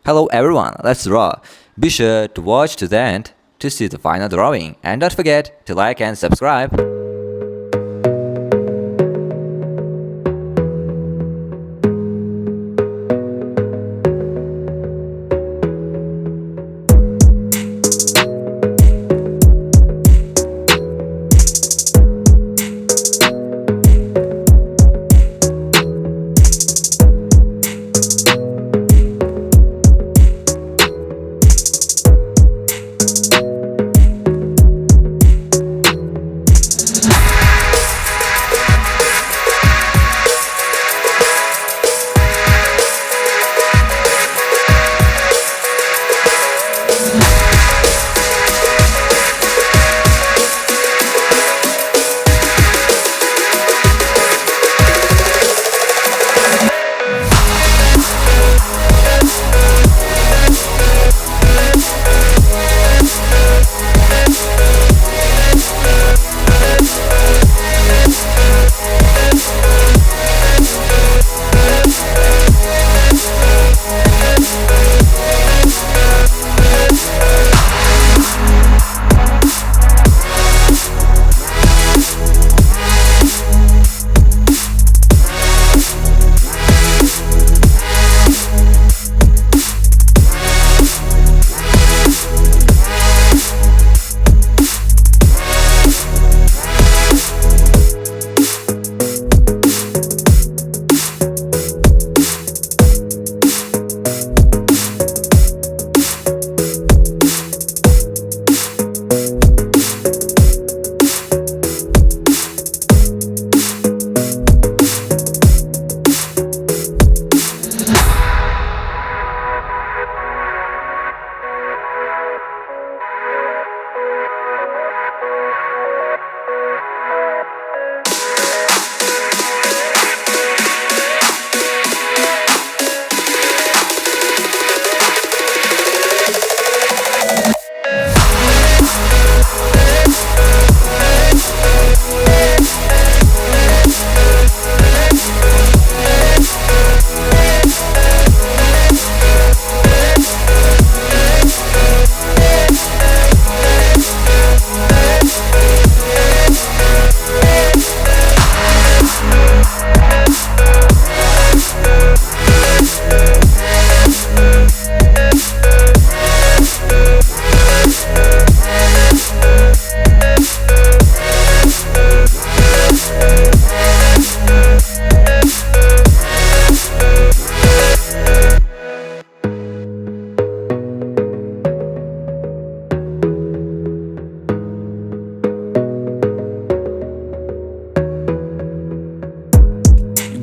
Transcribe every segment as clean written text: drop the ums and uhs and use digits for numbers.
Hello everyone, let's draw. Be sure to watch to the end to see the final drawing, and don't forget to like and subscribe.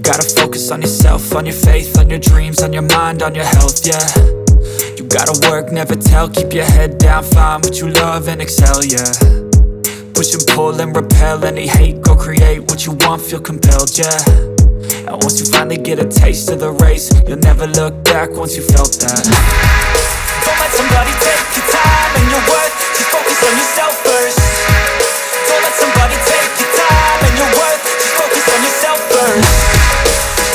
Gotta focus on yourself, on your faith, on your dreams, on your mind, on your health, yeah. You gotta work, never tell, keep your head down, find what you love and excel, yeah. Push and pull and repel any hate, go create what you want, feel compelled, yeah. And once you finally get a taste of the race, you'll never look back once you felt that. Don't let somebody take your time and your worth, just focus on yourself first. Don't let somebody take your time and your worth, just focus on yourself first.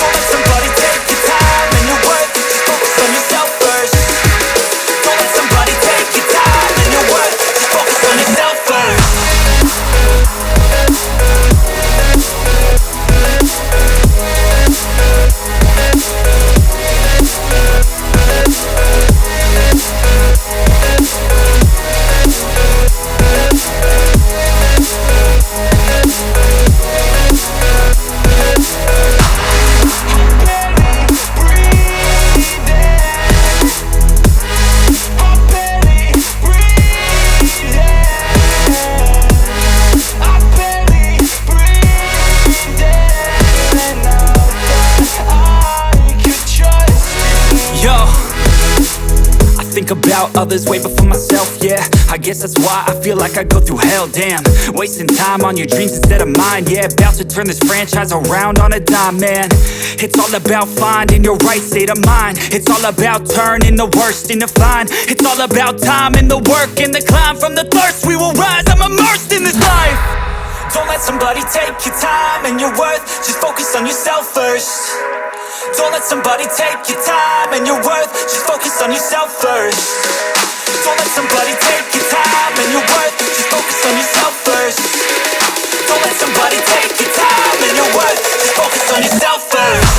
Don't let somebody take your time and your worth, just focus on yourself first. Don't let somebody take your time and your worth, just focus on yourself first. About others way before myself, yeah. I guess that's why I feel like I go through hell, damn. Wasting time on your dreams instead of mine, yeah. About to turn this franchise around on a dime, man. It's all about finding your right state of mind. It's all about turning the worst into fine. It's all about time and the work and the climb. From the thirst we will rise, I'm immersed in this life. Don't let somebody take your time and your worth, just focus on yourself first. Don't let somebody take your time and your worth. Just focus on yourself first. Don't let somebody take your time and your worth. Just focus on yourself first. Don't let somebody take your time and your worth. Just focus on yourself first.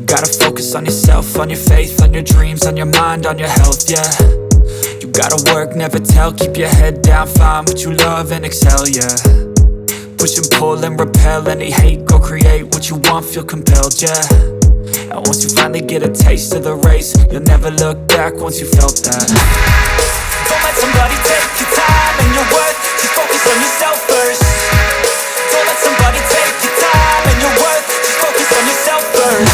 Gotta focus on yourself, on your faith, on your dreams, on your mind, on your health, yeah. You gotta work, never tell, keep your head down, find what you love and excel, yeah. Push and pull and repel any hate, go create what you want, feel compelled, yeah. And once you finally get a taste of the race, you'll never look back once you felt that. Don't let somebody take your time and your worth, just focus on yourself first. Don't let somebody take your time and your worth, just focus on yourself first.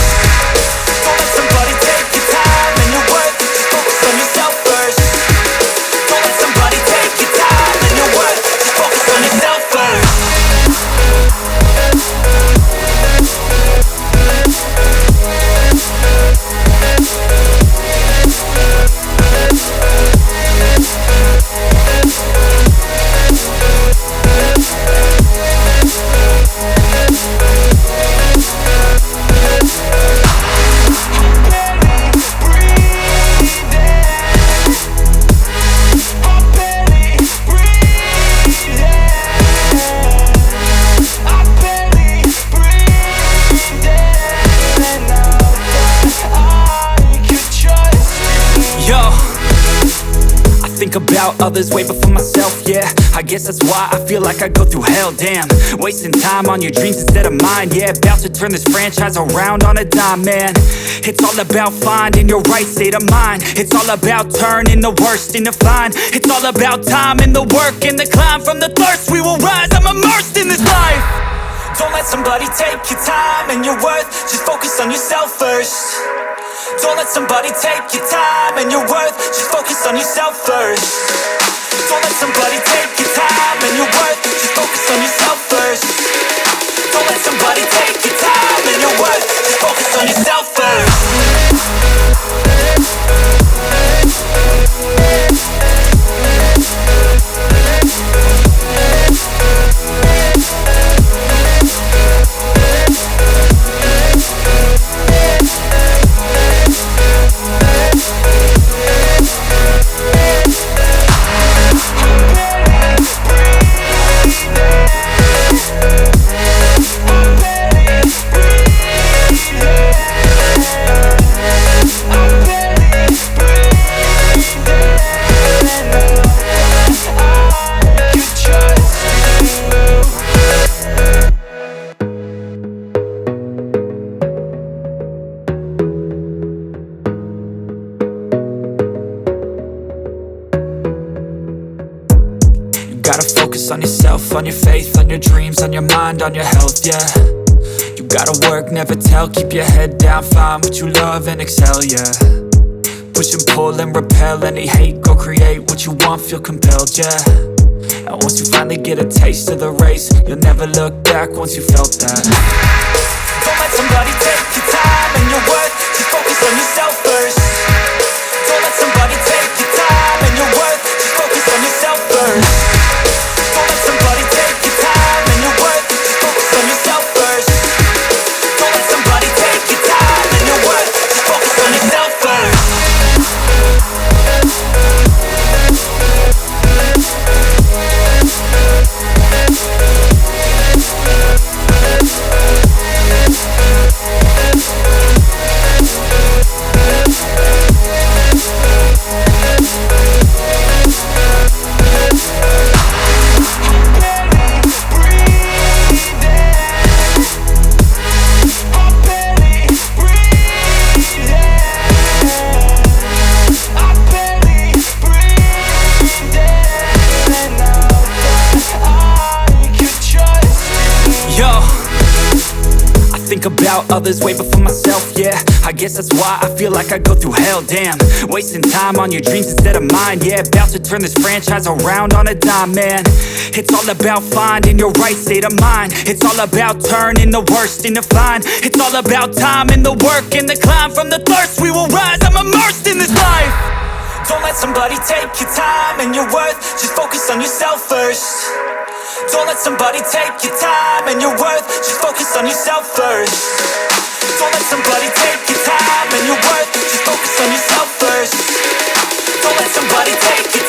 Don't let somebody take your time and your worth, just focus on yourself first. Don't let somebody take your time and your worth, just focus on yourself first. think about others way before myself, yeah. I guess that's why I feel like I go through hell, damn. Wasting time on your dreams instead of mine, yeah. About to turn this franchise around on a dime, man. It's all about finding your right state of mind. It's all about turning the worst into fine. It's all about time and the work and the climb. From the thirst we will rise, I'm immersed in this life. Don't let somebody take your time and your worth. Just focus on yourself first. Don't let somebody take your time and your worth. Just focus on yourself first. Don't let somebody take your time and your worth. Just focus on yourself first. Don't let somebody take your time and your worth. Just focus on yourself first. Gotta focus on yourself, on your faith, on your dreams, on your mind, on your health, yeah. You gotta work, never tell, keep your head down, find what you love and excel, yeah. Push and pull and repel any hate, go create what you want, feel compelled, yeah. And once you finally get a taste of the race, you'll never look back once you felt that. Don't let somebody take your time and your worth, just focus on yourself first. Don't let somebody take your time and your worth, just focus on yourself first. Don't let somebody take your time and your worth. Just focus on yourself first. Don't let somebody take your time and your worth. Just focus on yourself first. About others way before myself, yeah. I guess that's why I feel like I go through hell, damn. Wasting time on your dreams instead of mine, yeah. About to turn this franchise around on a dime, man. It's all about finding your right state of mind. It's all about turning the worst into fine. It's all about time and the work and the climb. From the thirst we will rise, I'm immersed in this life. Don't let somebody take your time and your worth. Just focus on yourself first. Don't let somebody take your time and your worth. Just focus on yourself first. Don't let somebody take your time and your worth. Just focus on yourself first. Don't let somebody take your